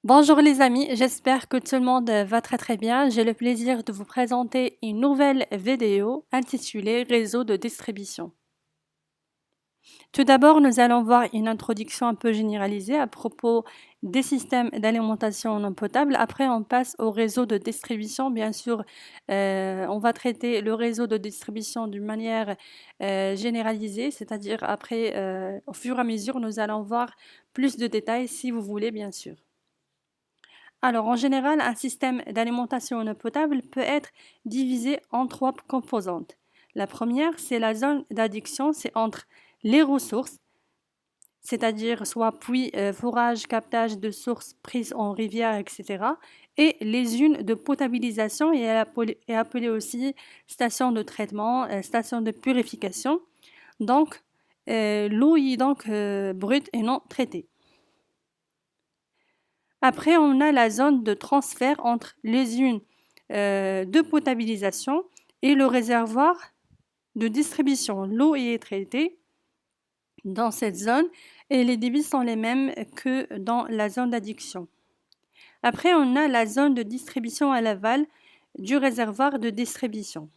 Bonjour les amis, j'espère que tout le monde va très bien. J'ai le plaisir de vous présenter une nouvelle vidéo intitulée Réseau de distribution. Tout d'abord, nous allons voir une introduction un peu généralisée à propos des systèmes d'alimentation en eau potable. Après, on passe au réseau de distribution. Bien sûr, on va traiter le réseau de distribution d'une manière généralisée, c'est-à-dire après, au fur et à mesure, nous allons voir plus de détails si vous voulez, bien sûr. Alors, en général, un système d'alimentation en eau potable peut être divisé en trois composantes. La première, c'est la zone d'adduction, c'est entre les ressources, c'est-à-dire soit puits, forage, captage de sources prises en rivière, etc., et les unes de potabilisation et est appelée aussi station de traitement, station de purification. Donc, l'eau est donc brute et non traitée. Après, on a la zone de transfert entre les unes de potabilisation et le réservoir de distribution. L'eau y est traitée dans cette zone et les débits sont les mêmes que dans la zone d'adduction. Après, on a la zone de distribution à l'aval du réservoir de distribution.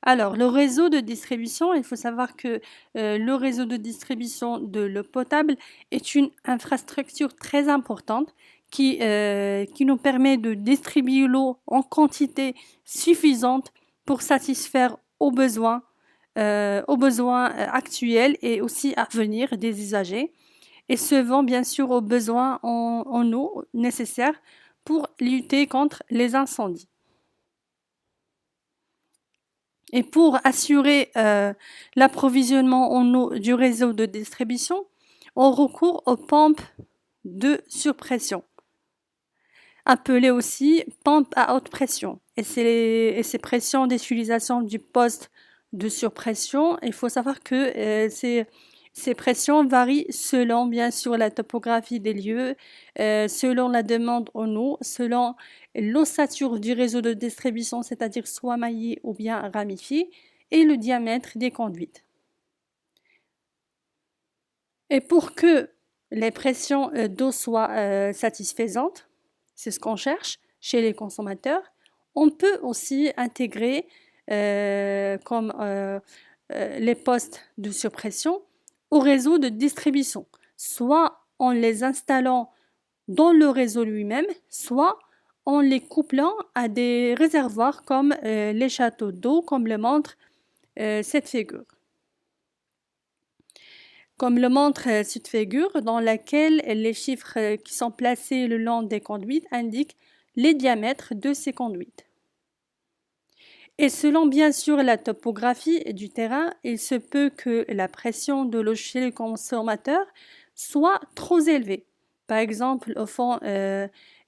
Alors, le réseau de distribution, il faut savoir que le réseau de distribution de l'eau potable est une infrastructure très importante qui nous permet de distribuer l'eau en quantité suffisante pour satisfaire aux besoins actuels et aussi à venir des usagers, et se vend bien sûr aux besoins en eau nécessaires pour lutter contre les incendies. Et pour assurer l'approvisionnement en eau du réseau de distribution, on recourt aux pompes de surpression, appelées aussi pompes à haute pression. Et ces pressions d'utilisation du poste de surpression, il faut savoir que ces pressions varient selon bien sûr la topographie des lieux, selon la demande en eau, selon l'ossature du réseau de distribution, c'est-à-dire soit maillé ou bien ramifié, et le diamètre des conduites. Et pour que les pressions d'eau soient satisfaisantes, c'est ce qu'on cherche chez les consommateurs, on peut aussi intégrer comme les postes de surpression au réseau de distribution, soit en les installant dans le réseau lui-même, soit en les couplant à des réservoirs comme les châteaux d'eau, comme le montre cette figure. Comme le montre cette figure, dans laquelle les chiffres qui sont placés le long des conduites indiquent les diamètres de ces conduites. Et selon bien sûr la topographie du terrain, il se peut que la pression de l'eau chez le consommateur soit trop élevée. Par exemple, au fond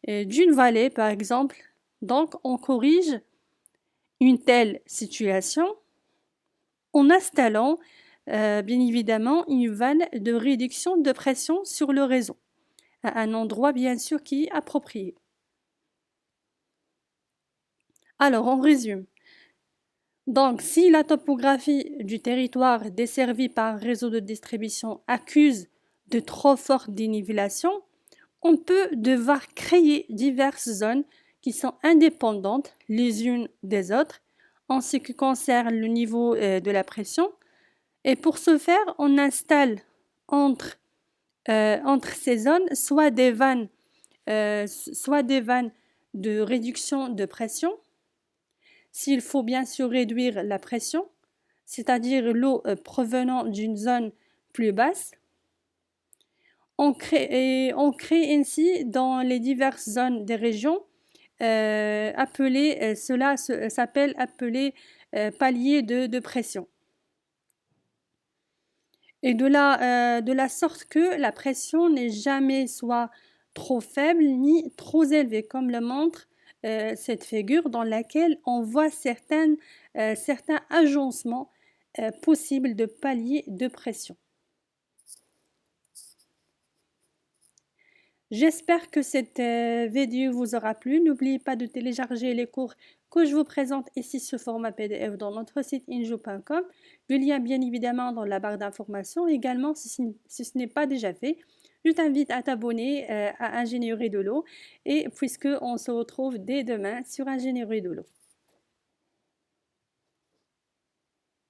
d'une vallée, par exemple. Donc, on corrige une telle situation en installant bien évidemment une vanne de réduction de pression sur le réseau, à un endroit bien sûr qui est approprié. Alors, on résume. Donc, si la topographie du territoire desservi par un réseau de distribution accuse de trop fortes dénivelations, on peut devoir créer diverses zones qui sont indépendantes les unes des autres en ce qui concerne le niveau de la pression. Et pour ce faire, on installe entre, entre ces zones soit des vannes de réduction de pression, s'il faut bien sûr réduire la pression, c'est-à-dire l'eau provenant d'une zone plus basse. On crée ainsi dans les diverses zones des régions cela s'appelle palier de pression. Et de la sorte que la pression n'est jamais soit trop faible ni trop élevée, comme le montre cette figure dans laquelle on voit certains agencements possibles de paliers de pression. J'espère que cette vidéo vous aura plu. N'oubliez pas de télécharger les cours que je vous présente ici sous format PDF dans notre site injo.com. Le lien bien évidemment dans la barre d'information. Également, si ce n'est pas déjà fait, je t'invite à t'abonner à Ingénierie de l'eau et puisque on se retrouve dès demain sur Ingénierie de l'eau.